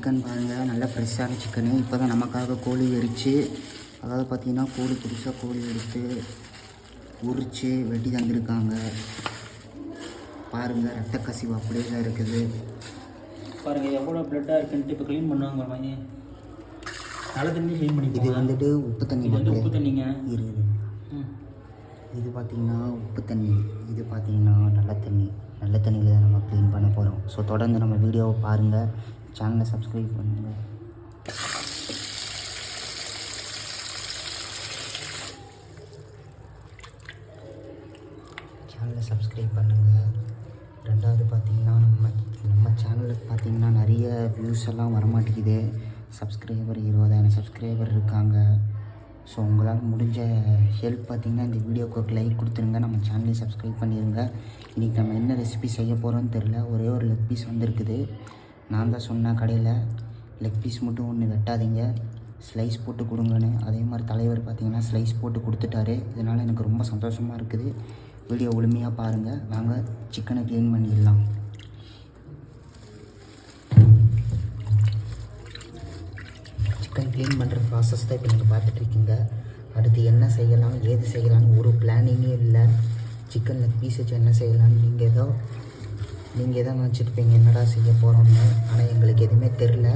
Chicken பாருங்கள், நல்லா ஃப்ரெஷ்ஷான சிக்கனு. இப்போ தான் நமக்காக கோழி எரித்து, அதாவது பார்த்திங்கன்னா கோழி புதுசாக கோழி எடுத்து உரித்து வெட்டி தந்துருக்காங்க. பாருங்கள், ரத்த கசிவு அப்படியே தான் இருக்குது. பாருங்கள் எவ்வளோ ப்ளட்டாக இருக்குன்ட்டு இப்போ க்ளீன் பண்ணுவாங்க பாருங்க. நல்ல தண்ணி க்ளீன் பண்ணி. இது வந்துட்டு உப்பு தண்ணி மட்டும் உப்பு தண்ணிங்க இருக்குது. இது பார்த்திங்கன்னா உப்பு தண்ணி, இது பார்த்திங்கன்னா நல்ல தண்ணி. நல்ல தண்ணியில் தான் நம்ம க்ளீன் பண்ண போகிறோம். ஸோ தொடர்ந்து நம்ம வீடியோவை பாருங்கள், சேனலை சப்ஸ்கிரைப் பண்ணுங்கள். சேனலை சப்ஸ்கிரைப் பண்ணுங்கள். ரெண்டாவது பார்த்திங்கன்னா நம்ம சேனலுக்கு பார்த்திங்கன்னா நிறைய வியூஸ் எல்லாம் வரமாட்டேங்குது. சப்ஸ்கிரைபர் 20,000 சப்ஸ்கிரைபர் இருக்காங்க. ஸோ உங்களால் முடிஞ்ச ஹெல்ப் பார்த்திங்கன்னா இந்த வீடியோக்கு ஒரு லைக் கொடுத்துருங்க, நம்ம சேனலையும் சப்ஸ்கிரைப் பண்ணிடுங்க. இன்றைக்கி நம்ம என்ன ரெசிபி செய்ய போகிறோன்னு தெரில. ஒரே ஒரு லெக் பீஸ் வந்திருக்குது. நான் தான் சொன்னேன் கடையில் லெக் பீஸ் மட்டும் ஒன்று வெட்டாதீங்க, ஸ்லைஸ் போட்டு கொடுங்கன்னு. அதே மாதிரி தலைவர் பார்த்திங்கன்னா ஸ்லைஸ் போட்டு கொடுத்துட்டாரு. இதனால் எனக்கு ரொம்ப சந்தோஷமாக இருக்குது. வீடியோ முழுமையாக பாருங்கள். வாங்க சிக்கனை க்ளீன் பண்ணிடலாம். சிக்கன் க்ளீன் பண்ணுற ப்ராசஸ் தான் இப்போ நீங்கள் பார்த்துட்ருக்கீங்க. அடுத்து என்ன செய்யலாம், ஏது செய்யலான்னு ஒரு பிளானிங்கே இல்லை. சிக்கன் லெக் பீஸ் வச்சு என்ன செய்யலான்னு நீங்கள் எதோ நினச்சிருப்பீங்க, என்னடா செய்ய போகிறோம்னு. ஆனால் எங்களுக்கு எதுவுமே தெரில.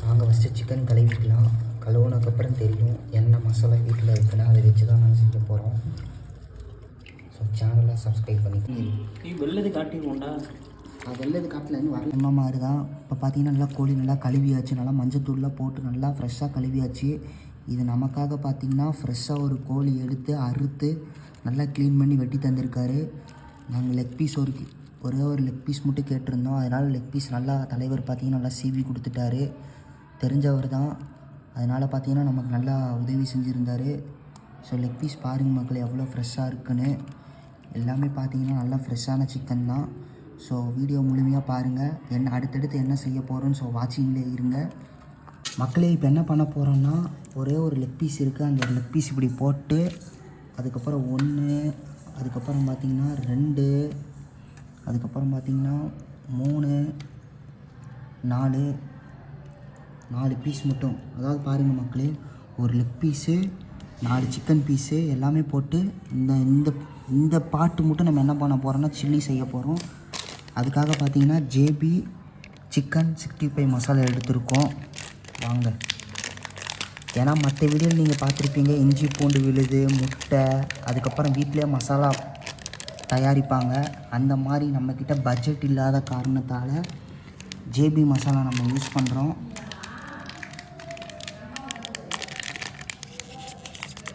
நாங்கள் ஃபஸ்ட்டு சிக்கன் கழுவிக்கலாம். கழுவுனதுக்கப்புறம் தெரியும் என்ன மசாலா வீட்டில் இருக்குன்னா அதை வச்சு தான் நாங்கள் செய்ய போகிறோம். ஸோ சேனலை சப்ஸ்கிரைப் பண்ணிக்கோங்க. வெள்ளது காட்டிடுவோண்டா. வெள்ளது காட்டிலேருந்து வர நம்ம மாதிரி தான். இப்போ பார்த்தீங்கன்னா நல்லா கோழி நல்லா கழுவியாச்சு, நல்லா மஞ்சத்தூள்லாம் போட்டு நல்லா ஃப்ரெஷ்ஷாக கழுவியாச்சு. இது நமக்காக பார்த்திங்கன்னா ஃப்ரெஷ்ஷாக ஒரு கோழி எடுத்து அறுத்து நல்லா க்ளீன் பண்ணி வெட்டி தந்திருக்காரு. நாங்கள் லெக் பீஸ் ஒரே ஒரு லெக் பீஸ் மட்டும் கேட்டிருந்தோம். அதனால் லெக் பீஸ் நல்லா தலைவர் பார்த்திங்கன்னா நல்லா சீவி கொடுத்துட்டாரு. தெரிஞ்சவர் தான், அதனால் பார்த்திங்கன்னா நமக்கு நல்லா உதவி செஞ்சுருந்தார். ஸோ லெக் பீஸ் பாருங்கள் மக்கள் எவ்வளோ ஃப்ரெஷ்ஷாக இருக்குன்னு. எல்லாமே பார்த்திங்கன்னா நல்லா ஃப்ரெஷ்ஷான சிக்கன் தான். ஸோ வீடியோ முழுமையாக பாருங்கள், அடுத்தடுத்து என்ன செய்ய போகிறோன்னு. ஸோ வாட்சிங்கில் இருங்க மக்களே. இப்போ என்ன பண்ண போகிறோன்னா, ஒரே ஒரு லெக் பீஸ் இருக்குது. அந்த லெக் பீஸ் இப்படி போட்டு அதுக்கப்புறம் 1, அதுக்கப்புறம் பார்த்திங்கன்னா 2, அதுக்கப்புறம் பார்த்திங்கன்னா 3, 4 பீஸ் மட்டும். அதாவது பாருங்கள் மக்களே, ஒரு லெக் பீஸு 4 சிக்கன் பீஸு எல்லாமே போட்டு இந்த பாட்டு மட்டும் நம்ம என்ன பண்ண போகிறோன்னா சில்லி செய்ய போகிறோம். அதுக்காக பார்த்திங்கன்னா JB சிக்கன் 65 மசாலா எடுத்திருக்கோம். வாங்க, ஏன்னா மற்ற வீடியோவில் நீங்கள் பார்த்துருப்பீங்க இஞ்சி பூண்டு விழுது, முட்டை, அதுக்கப்புறம் வீட்டிலே மசாலா தயாரிப்பாங்க. அந்த மாதிரி நம்மக்கிட்ட பட்ஜெட் இல்லாத காரணத்தால் JB மசாலா நம்ம யூஸ் பண்ணுறோம்.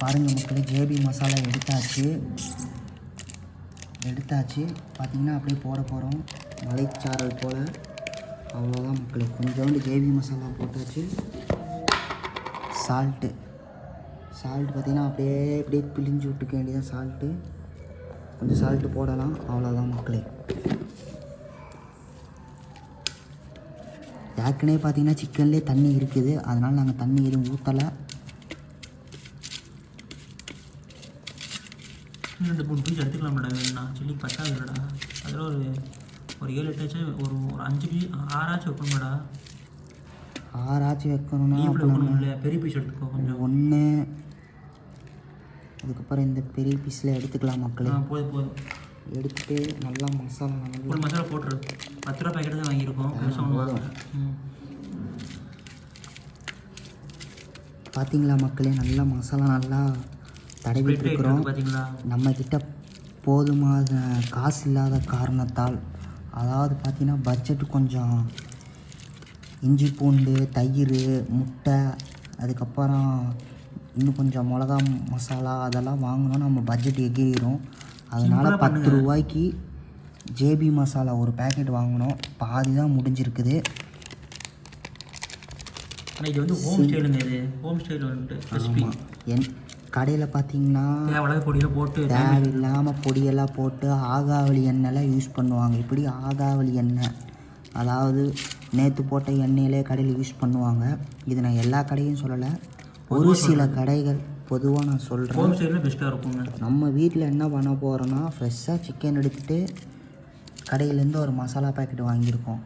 பாருங்கள் மக்களே, JB மசாலா எடுத்தாச்சு பார்த்திங்கன்னா அப்படியே போட போகிறோம் மலைச்சாரல் போல். அவ்வளோதான் மக்களே, கொஞ்சோண்டு JB மசாலா போட்டாச்சு. சால்ட்டு பார்த்திங்கன்னா அப்படியே பிழிஞ்சு விட்டுக்க வேண்டியதான். கொஞ்சம் சால்ட்டு போடலாம், அவ்வளோதான் மக்களே. ஏற்கனவே பார்த்திங்கன்னா சிக்கன்லேயே தண்ணி இருக்குது, அதனால் நாங்கள் தண்ணி எதுவும் ஊற்றலை. 2-3 பீஸ் எடுத்துக்கலாம்டா. வேணும்னா சில்லி பத்தாது இல்லைடா. அதில் ஒரு 7-8 ஆச்சு, ஒரு 5 பீஸ் 6 வைக்கணுமாடா. 6 வைக்கணும்னா இல்லை பெரிய பீஸ் எடுத்துக்கோ கொஞ்சம். 1, அதுக்கப்புறம் இந்த பெரிய பீஸில் எடுத்துக்கலாம் மக்களே. போதும் எடுத்துகிட்டு நல்லா மசாலா ஒரு மசாலா போட்டுரு. 10 ரூபா பேக்கெட் தான் வாங்கியிருக்கோம். பார்த்தீங்களா மக்களே, நல்லா மசாலா நல்லா தடவிட்டு இருக்கிறோம். நம்மக்கிட்ட போதுமான காசு இல்லாத காரணத்தால், அதாவது பார்த்திங்கன்னா பட்ஜெட் கொஞ்சம் இஞ்சி பூண்டு, தயிர், முட்டை, அதுக்கப்புறம் இன்னும் கொஞ்சம் மிளகா மசாலா அதெல்லாம் வாங்கினோம் நம்ம பட்ஜெட் எகிரிடும். அதனால் 10 ரூபாய்க்கு JB மசாலா ஒரு பேக்கெட் வாங்கினோம். பாதி தான் முடிஞ்சிருக்குது. இது வந்து ஹோம் ஸ்டைலுங்க. இது ஹோம் ஸ்டைல் வந்துட்டு ரெசிபி. கடையில் பார்த்தீங்கன்னா தேவையில்லாமல் பொடியெல்லாம் போட்டு ஆகாவளி எண்ணெய்லாம் யூஸ் பண்ணுவாங்க. இப்படி ஆகாவளி எண்ணெய், அதாவது நேற்று போட்ட எண்ணெயிலே கடையில் யூஸ் பண்ணுவாங்க. இது நான் எல்லா கடையும் சொல்லலை, ஒரு சில கடைகள் பொதுவாக நான் சொல்கிறேன். பெஸ்ட்டாக இருக்குங்க. நம்ம வீட்டில் என்ன பண்ண போகிறோன்னா, ஃப்ரெஷ்ஷாக சிக்கன் எடுத்துகிட்டு கடையிலேருந்து ஒரு மசாலா பேக்கெட் வாங்கியிருக்கோம்.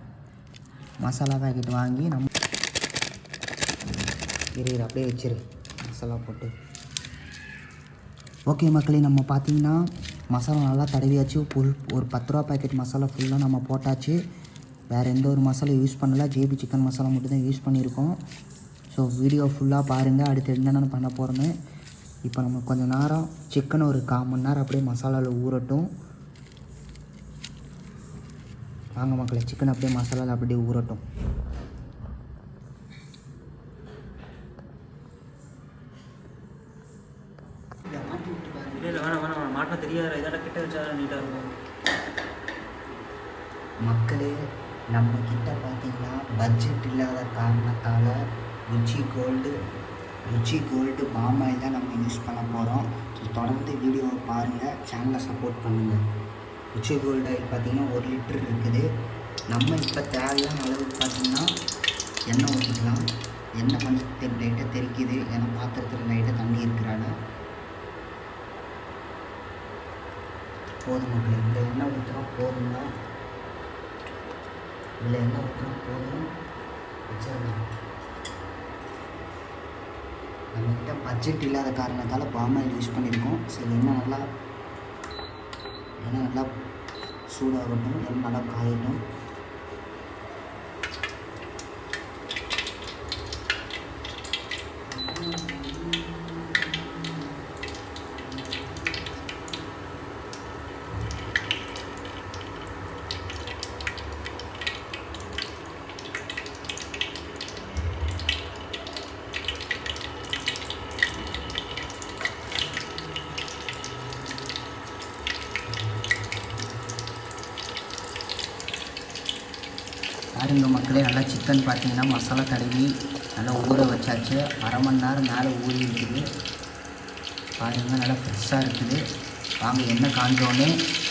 மசாலா பேக்கெட் வாங்கி நம்ம அப்படியே வச்சிரு மசாலா போட்டு. ஓகே மக்களே, நம்ம பார்த்திங்கன்னா மசாலா நல்லா தடவியாச்சு. ஒரு 10 ரூபா பேக்கெட் மசாலா ஃபுல்லாக நம்ம போட்டாச்சு. வேறு எந்த ஒரு மசாலா யூஸ் பண்ணல, ஜேபி சிக்கன் மசாலா மட்டும் தான் யூஸ் பண்ணியிருக்கோம். ஸோ வீடியோ ஃபுல்லாக பாருங்கள், அடுத்து என்னென்ன பண்ண போகிறோன்னு. இப்போ நம்ம கொஞ்சம் நேரம் சிக்கன் ஒரு 1/4 மணி நேரம் அப்படியே மசாலாவில் ஊறட்டும். வாங்க மக்களே, சிக்கன் அப்படியே மசாலாவில் அப்படியே ஊறட்டும். இல்லை வேணாம் மாட்டினா தெரியாத இதாட்ட கிட்ட வச்சா நீட்டாக இருக்கும். மக்களே, நம்மக்கிட்ட பார்த்திங்கன்னா பட்ஜெட் இல்லாத காரணத்தால் ருச்சி கோல்டு பாமாயில் தான் நம்ம யூஸ் பண்ண போகிறோம். ஸோ தொடர்ந்து வீடியோவை பாருங்கள், சேனலை சப்போர்ட் பண்ணுங்கள். ருச்சி கோல்டு ஆயில் பார்த்திங்கன்னா 1 லிட்டர் இருக்குது. நம்ம இப்போ தேவையான அளவுக்கு பார்த்திங்கன்னா எண்ணெய் ஊற்றிக்கலாம். எண்ணெய் கொஞ்சம் லைட்டாக தெரிக்குது, ஏன்னா பாத்திரத்தில் லைட்டாக தண்ணி இருக்கிறாங்க. போதும் மக்களே, இந்த எண்ணெய் ஊற்றினா போதும் தான். இதில் எண்ணெய் ஊற்றினா போதும், வச்சிடலாம். நம்மக்கிட்ட பட்ஜெட் இல்லாத காரணத்தால் பாமாயில் யூஸ் பண்ணியிருக்கோம். சரி, எண்ணெய் நல்லா சூடாகட்டும், எண்ணெய் நல்லா காயட்டும். பாருங்க மக்களே, நல்லா சிக்கன் பார்த்தீங்கன்னா மசாலா தடவி நல்லா ஊற வச்சாச்சு. 1/2 மணி நேரம் மேலே ஊறி இருக்குது. பாருங்கள், நல்லா ஃப்ரெஷ்ஷாக இருக்குது. வாங்க எண்ணெய் காஞ்சோடனே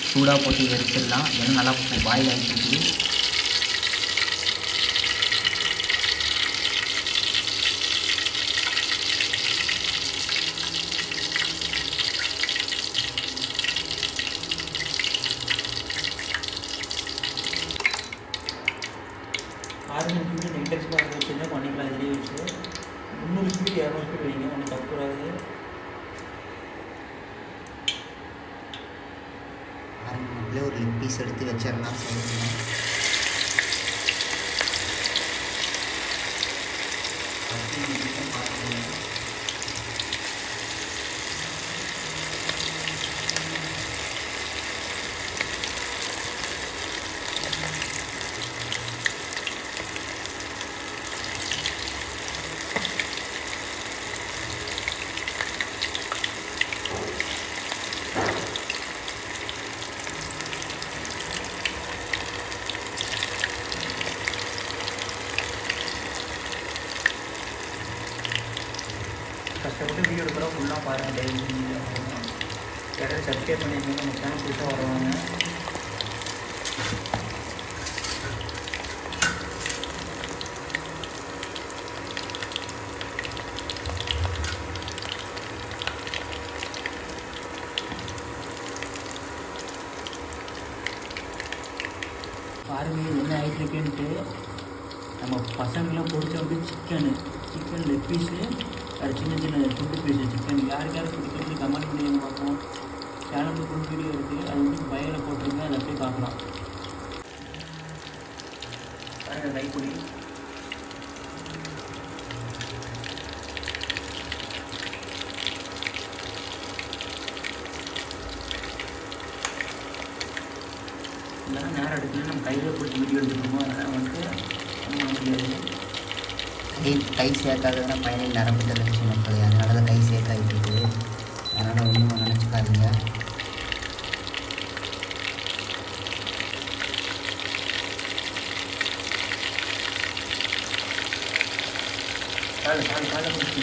சூடாக போட்டு எடுத்துடலாம். எண்ணெய் நல்லா பாயில் ஆகிட்டு இருக்குது. இந்த இண்டக்ஷனில் வச்சுருந்தா பண்ணிக்கலாம். இதுலேயே வச்சு 300 ஸ்பீட் 200 ஸ்பீட் வைங்க, ஒன்றும் தப்பு வராது. நம்மளே ஒரு லெக் பீஸ் எடுத்து வச்சிடலாம். கஷ்டப்பட்டு வீடியோ எடுக்கிறோம், ஃபுல்லாக பாருங்கள். டெய்லி யாராவது சப்ஸ்கிரைப் பண்ணியிருந்தோம், நம்ம சேனல் புதுசாக வருவாங்க. பாருங்கள் என்ன ஆகிட்டு இருக்குன்ட்டு. நம்ம பசங்களாம் பொறுத்த வந்து சிக்கன் லெக் பீஸு, அது சின்ன துண்டு பீஸு சிக்கன். யாருக்கு பிடிக்கிறது கமெண்ட் பண்ணி பார்ப்போம். சேனலுக்கு ஃபுல் வீடியோ இருக்குது, அது வந்து பையில் போட்டிருங்க, அதை போய் பார்க்கலாம். பாருங்கள் கைப்பொடி இதெல்லாம் நேரம் எடுக்கல, நம்ம கையில் பிடிச்சி வீடியோ எடுத்துக்கோமோ, அதெல்லாம் வந்துட்டு பண்ண முடியாது. கை சேர்க்காததுன்னா பயனில் நரம்பு தளர்ச்சி மக்கள், அதனால தான் கை சேர்க்காயிட்டு இருக்குது. அதனால் ஒன்றும் நினச்சிக்காதீங்க. காலை பிடிச்சி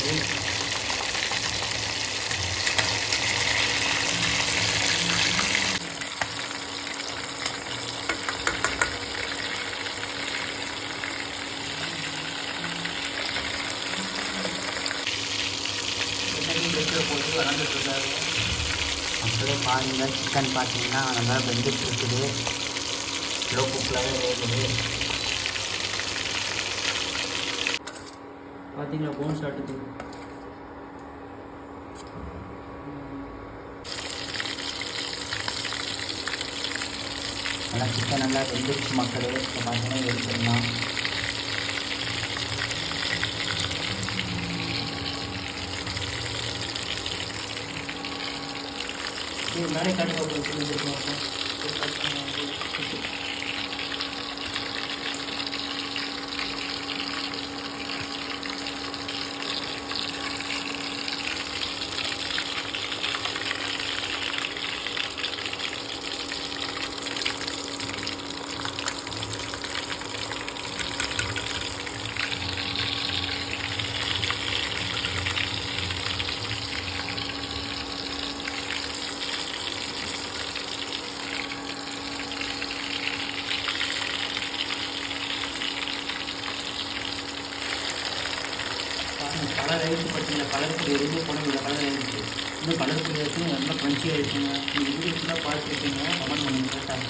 இருக்குது. போட்டு வளர்ந்துட்டு இருக்காரு. அப்படியே பாருங்கள், சிக்கன் பார்த்தீங்கன்னா நல்லா வெந்துட்டு இருக்குது. லோ குக்கில் தான் வேகுது. பார்த்தீங்களா போன்ஸ் ஆட்டுது. நல்லா சிக்கன் நல்லா வெந்துருச்சு மக்களே. இப்போ பார்த்தீங்கன்னா எடுத்துடலாம். இது மேலே காட்டு பார்ப்போம். கலர் ஆகிடுச்சு பார்த்தீங்களா, கலர் பொடி எதுவுமே போனதில்லை, கலர் ஆகிடுச்சு. இன்னும் கலர் பொடி ஆகிடுச்சு, நல்லா க்ரன்ச்சி ஆகிடுச்சுங்க. நீங்கள் வீடியோ ஃபுல்லாக பார்த்துருக்கீங்க, கமெண்ட் பண்ணுங்க கரெக்டாக.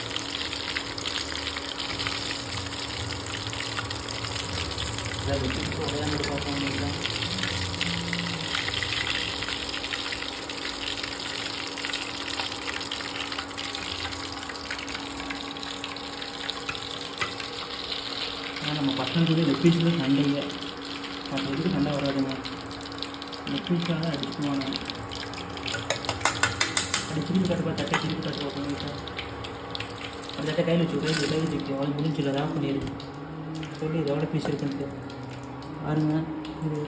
இதை வச்சுட்டு உடையாந்து பார்ப்போம். இல்லைங்களா நம்ம பசங்களுக்கு லெப்பீஸில் சண்டைங்க, மற்ற இதுக்கு சண்டை வராதுங்க. லெப்பீஸாக தான் அடிச்சுக்குவாங்க. அப்படி திருப்பி காட்டுப்பா, தட்டை திருப்பி காட்டுப்பா பண்ணிட்டா. அந்த தட்டை கையில் வச்சுக்கோ, அது முடிஞ்சில்ல, தான் பண்ணிடு சொல்லி இதோட பீஸ் இருக்குன்ட்டு பாருங்க. இது